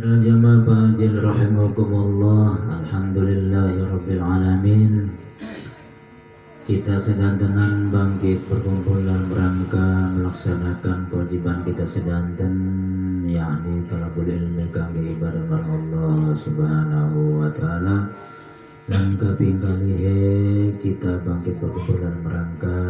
Para jamaah pengajian rahimakumullah, alhamdulillahirabbil alamin. Kita sedanten bangkit berkumpul dalam rangka melaksanakan kewajiban kita sedanten, yakni talabul ilmi kangge ibadah marang Allah Subhanahu wa taala. Lan kaping kalihe kita bangkit berkumpul dalam rangka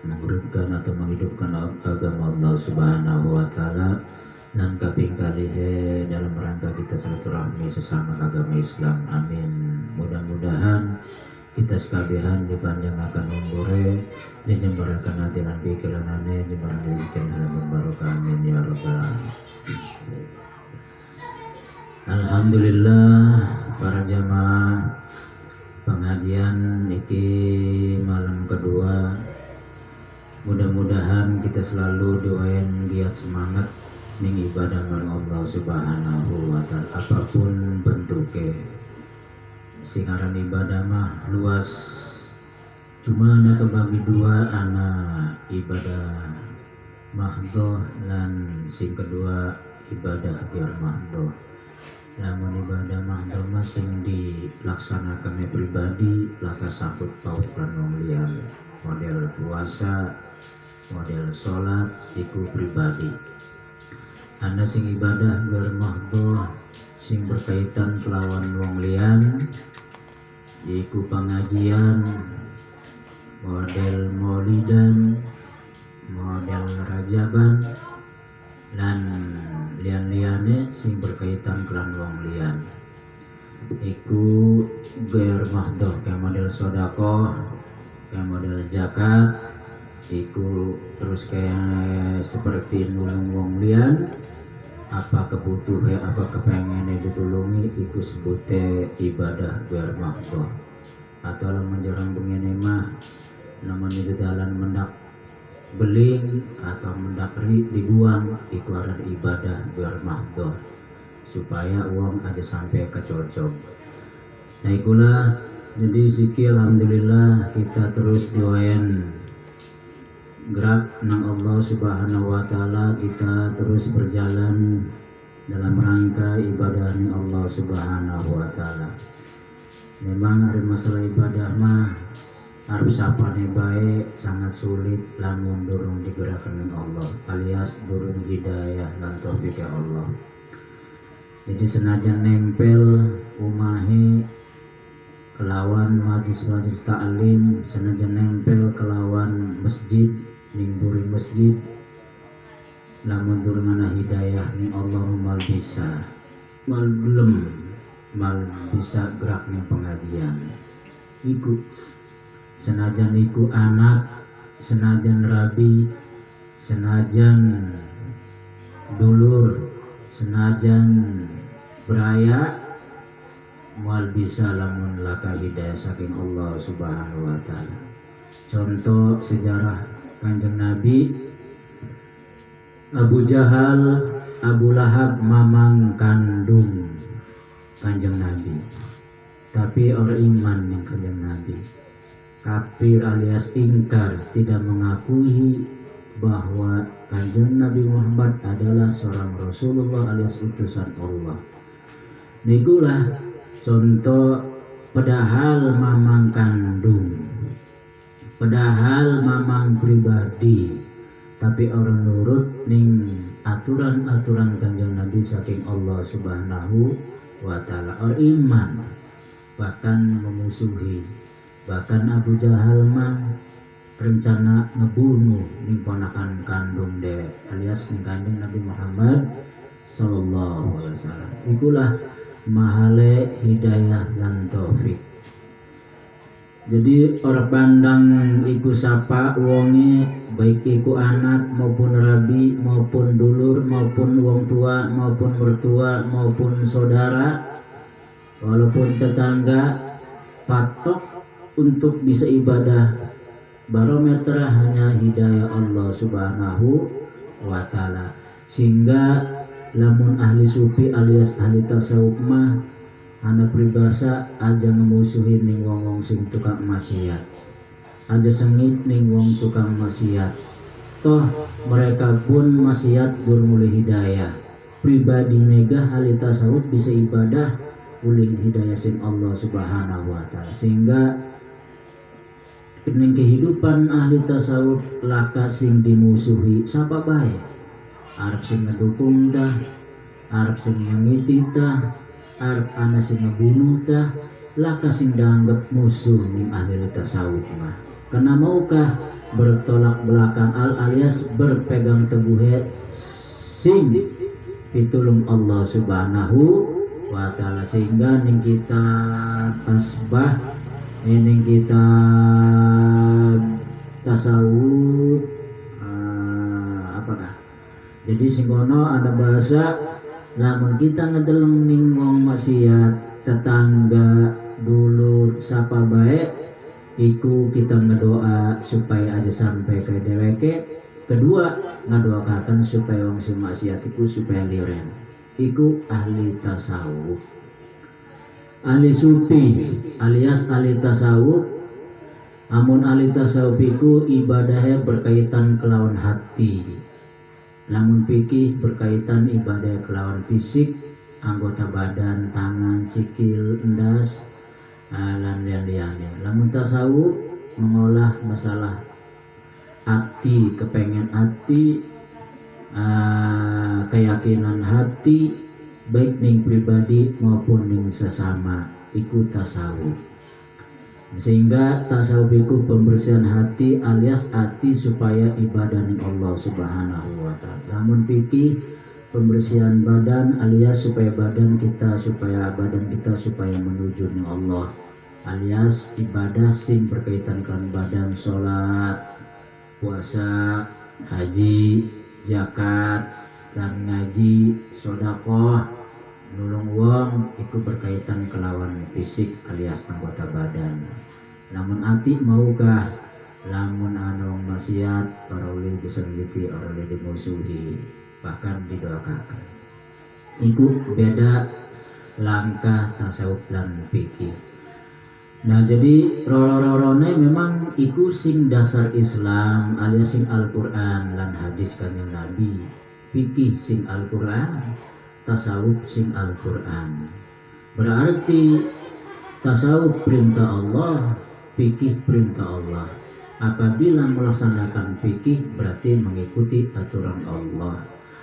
mengurutkan atau menghidupkan agama Allah Subhanahu wa taala. Dan kaping kalihe dalam rangka kita silaturahmi sesama agama Islam. Amin. Mudah-mudahan kita sekabihan dipanjangkan umure, dijembarkan hati dan pikiran aneh, dijembarkan halaman barokah. Amin ya rabbal alamin. Alhamdulillah para jamaah pengajian iki malam kedua. Mudah-mudahan kita selalu doain giat semangat ning ibadah marang Allah Subhanahu wa taala apapun bentuknya. Singaran ibadah mah luas, cuma ada kebagi dua, anak ibadah mahdhah dan sing kedua ibadah biar mahdhah. Namun ibadah mahdhah mah sing dilaksanakannya pribadi laka sangkut paut lan wong liya. Model puasa, model sholat iku pribadi. Anda sing ibadah bermahdhah sing berkaitan kelawan wong liyan yaiku pengajian, model maulidan, model rajaban dan lian-liane sing berkaitan kelawan wong liyan iku gair mahdhah kayak model sedekah, kayak model zakat iku terus kayak seperti nulung wong liyan apa kebutuhan apa kepengen ditulungi iku sebute ibadah biar mahdhah. Atau lamun menjarang begini mah namun di dalam mendak beling atau mendak dibuang iku ada ibadah biar mahdhah supaya uang aja sampai ke cocok. Nah ikulah jadi zikir alhamdulillah kita terus doain gerak nang Allah Subhanahu wa taala, kita terus berjalan dalam rangka ibadah nang Allah Subhanahu wa taala. Memang ada masalah ibadah mah harus sapane bae sangat sulit lamun durung digerakkan nang Allah alias durung hidayah lan taufik Allah. Jadi senajan nempel umahe kelawan majlis-majlis ta'lim, senajan nempel kelawan masjid ningburi masjid lamun durung ana hidayah ni Allah mal bisa mal belum mal bisa gerak ning pengajian iku senajan iku anak, senajan rabi, senajan dulur, senajan beraya mal bisa lamun laka hidayah saking Allah Subhanahu wa taala. Contoh sejarah Kanjeng Nabi, Abu Jahal, Abu Lahab mamang kandung Kanjeng Nabi, tapi orang iman yang Kanjeng Nabi, kafir alias ingkar, tidak mengakui bahwa Kanjeng Nabi Muhammad adalah seorang Rasulullah alias utusan Allah. Nikulah contoh padahal mamang kandung, padahal mamang pribadi, tapi orang nurut ning aturan-aturan Kanjeng Nabi saking Allah Subhanahu wa taala. Orang iman bahkan memusuhi, bahkan Abu Jahal mah rencana ngebunuh ning ponakan kandung dewek alias ning Kanjeng Nabi Muhammad sallallahu alaihi wasallam. Ikulah mahale hidayah dan taufik. Jadi orang pandang iku sapa wonge baik iku anak maupun rabi maupun dulur maupun wong tua maupun mertua maupun saudara walaupun tetangga, patok untuk bisa ibadah barometer hanya hidayah Allah Subhanahu wa taala. Sehingga lamun ahli sufi alias ahli tasawuf mah anak pribasa aja ngemusuhin ning wong sing tukang maksiat, aja sengit ning wong tukang maksiat. Toh mereka pun maksiat dur mulai hidayah. pribadi nega ahli tasawuf bisa ibadah ulin hidayah sing Allah subhanahu wa ta'ala, sehingga kening kehidupan ahli tasawuf laka sing dimusuhi sapa bae, arep sing ngedukung tah, arep sing ngiti tah, arep ana sing ngebunuh tah, laka sing dianggap musuh ning ahli tasawuf mah. Karena maukah bertolak belakang alias berpegang teguh sing pitulung Allah subhanahu wa ta'ala, sehingga ning kita tasbah, ning kita tasawuf apakah jadi singgono ada bahasa lamun kita ngedeleng ning wong maksiat, tetangga, dulur, sapa baik iku kita ngedoa supaya aja sampai ke dheweke. Kedua, ngadoakan supaya wong sing maksiat iku supaya liren. Iku ahli tasawuf. Ahli sufi alias ahli tasawuf. Amun ahli tasawuf iku ibadahnya berkaitan kelawan hati. Lamun fikih berkaitan ibadah kelawan fisik, anggota badan, tangan, sikil, endas, lan lian-liannya. Lamun tasawuf mengolah masalah hati, kepengen hati, keyakinan hati, baik ning pribadi maupun ning sesama, iku tasawuf. Sehingga tasawuf iku pembersihan hati alias hati supaya ibadah ning Allah subhanahu wa ta'ala. Lamun fikih pembersihan badan alias supaya badan kita supaya menuju ning Allah, alias ibadah sing berkaitan dengan badan, sholat, puasa, haji, zakat, dan ngaji, sedekah, nulung wong iku berkaitan kelawan fisik alias anggota badan. Namun hati maukah lamun anu maksiat ora oleh disenggiti, ora oleh dimusuhi, bahkan didoakan. Iku beda langkah tasawuf lan fikih. Nah jadi roro-rorone memang iku sing dasar Islam alias sing Al-Qur'an lan hadis kanjeng Nabi. Fikih sing Al-Qur'an, tasawuf sing Al-Qur'an. Berarti tasawuf perintah Allah, fikih perintah Allah. Apabila melaksanakan fikih berarti mengikuti aturan Allah.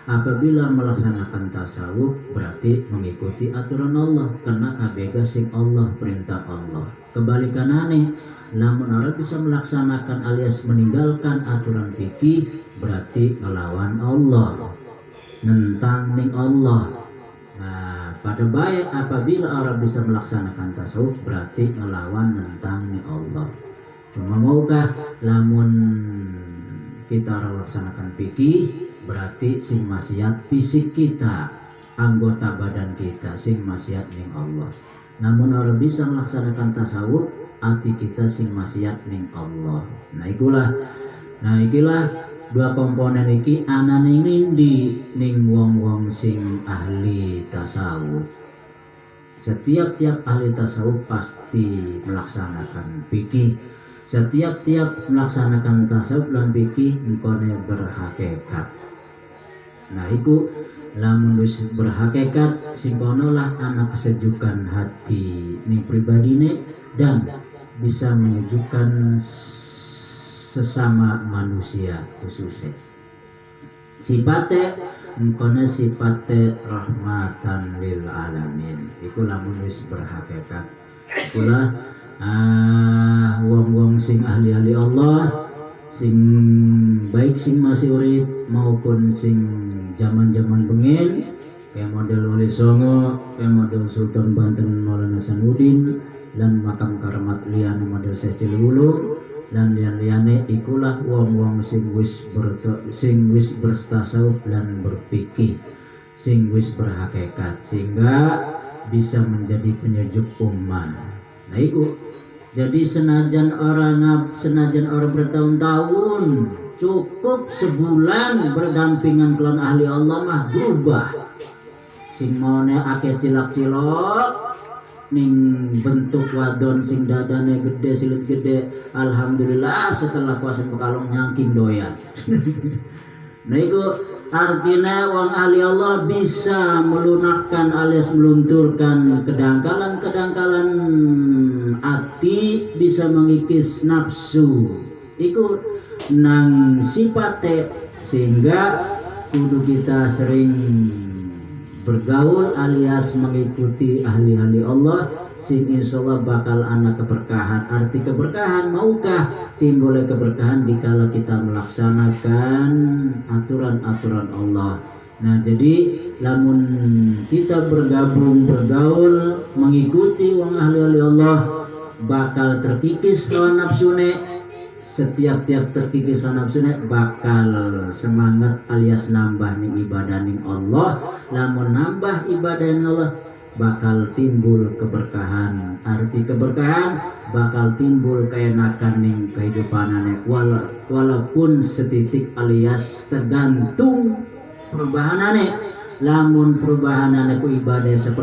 Apabila melaksanakan tasawuf berarti mengikuti aturan Allah, karena kabeh sing Allah perintah Allah. Kebalikanane, namun orang bisa melaksanakan alias meninggalkan aturan fikih berarti melawan Allah, nentang ning Allah. Nah, pada baik apabila orang bisa melaksanakan tasawuf berarti melawan nentang ning Allah. Cuma maukah lamun kita melaksanakan fikih berarti sing maksiat fisik kita, anggota badan kita sing maksiat ning Allah. Namun orang bisa melaksanakan tasawuf, hati kita sing maksiat ning Allah. Nah ikilah dua komponen iki ana ning ndi ning wong-wong sing ahli tasawuf. Setiap ahli tasawuf pasti melaksanakan fikih. Setiap melaksanakan tasawuf lan fikih engkone berhakikat. Nah iku lamun wis berhakikat singkonolah anak kesejukan hati ning pribadine dan bisa menyejukkan sesama manusia khususnya. Sifate engkone sifate rahmatan lil alamin. Iku lamun wis berhakikat. Itulah wong-wong sing ahli-ahli Allah, sing baik sing masih urip maupun sing zaman-zaman bengen, kayak model Wali Songo, kayak model Sultan Banten Maulana Sanudin, dan makam karamat liane model Syekh Cilulu, dan liane ikulah wong-wong sing wis bertasawuf dan berfikih, sing wis berhakikat sehingga bisa menjadi penyejuk ummah. Nah iku jadi senajan orang bertahun-tahun, cukup sebulan berdampingan kelawan ahli Allah mah berubah. Sing mone akeh cilak-cilok ning bentuk wadon sing dadane gede, silit gede, alhamdulillah setelah puasa pekalong nyangking doyan. Nah iku artinya wong ahli Allah bisa melunakkan alias melunturkan kedangkalan hati, bisa mengikis nafsu iku nang sifate, sehingga kudu kita sering bergaul alias mengikuti ahli-ahli Allah sing insyaallah bakal anak keberkahan. Arti keberkahan, maukah timbul keberkahan dikala kita melaksanakan aturan-aturan Allah. Nah, jadi lamun kita bergabung bergaul mengikuti wong ahli-ahli Allah bakal terkikis lawan nafsune. Setiap terkikis nafsune bakal semangat alias nambah ning ibadah ning Allah. Lamun nambah ibadah ning Allah bakal timbul keberkahan. Arti keberkahan bakal timbul keenakan ning kehidupanane, walaupun setitik alias tergantung perubahanane. Lamun perubahanane ku ibadah 1%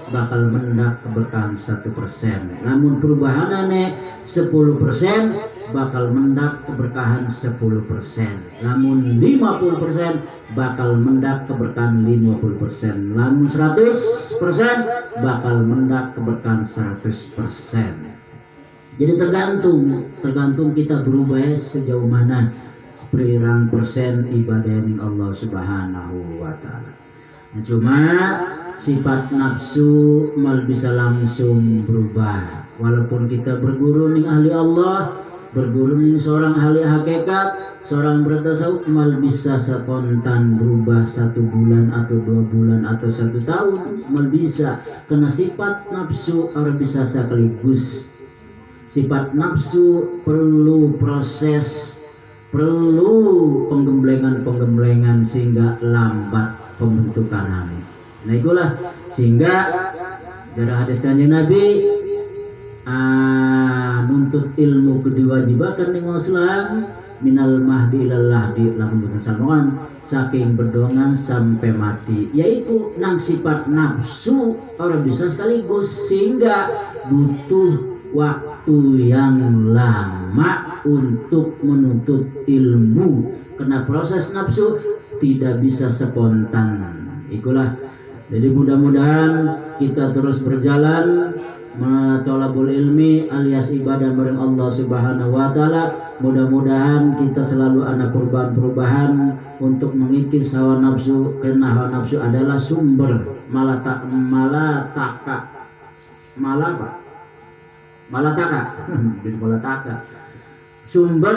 bakal mendak keberkahan 1%. Lamun perubahanane 10% bakal mendak keberkahan 10%. Lamun 50% bakal mendak keberkahan 50%. Lamun 100% bakal mendak keberkahan 100%. Jadi tergantung kita berubah sejauh mana seberang persen ibadah ning Allah Subhanahu wa taala. Nah, cuma sifat nafsu mal bisa langsung berubah. Walaupun kita berguru ning ahli Allah, berguru ning seorang ahli hakikat, seorang bertasawuf, mal bisa spontan berubah 1 bulan atau 2 bulan atau 1 tahun, mal bisa. Karena sifat nafsu orang bisa sekaligus. Sifat nafsu perlu proses, perlu penggemblengan sehingga lambat pembentukannya. Nah itulah sehingga dari hadis Kanjeng Nabi nuntut ilmu diwajibkan ning Islam minal mahdi ilal lahdi, lamun boten salmongan saking bedongan sampai mati, yaitu nang sifat nafsu orang bisa sekaligus, sehingga butuh waktu yang lama untuk menuntut ilmu, karena proses nafsu tidak bisa spontan. Itulah, jadi mudah-mudahan kita terus berjalan thalabul ilmi alias ibadah bareng Allah Subhanahu wa taala. Mudah-mudahan kita selalu ada perubahan-perubahan untuk mengikis hawa nafsu, karena hawa nafsu adalah sumber malataka sumber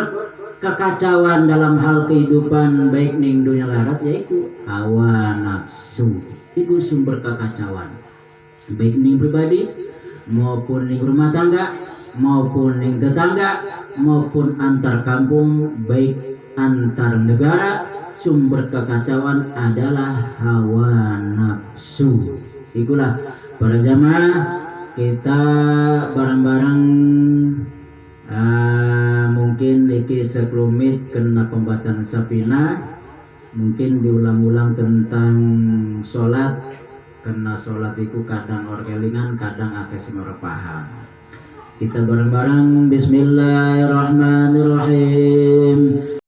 kekacauan dalam hal kehidupan baik ning dunia akhirat, yaitu hawa nafsu. Itu sumber kekacauan baik ning pribadi maupun ning rumah tangga maupun ning tetangga maupun antar kampung, baik antar negara. Sumber kekacauan adalah hawa nafsu. Itulah para jamaah, kita bareng-bareng mungkin iki sekelumit kena pembacaan Sapina, mungkin diulang-ulang tentang sholat, karena sholat itu kadang orkelingan kadang akeh sing ora paham. Kita bareng-bareng bismillahirrahmanirrahim.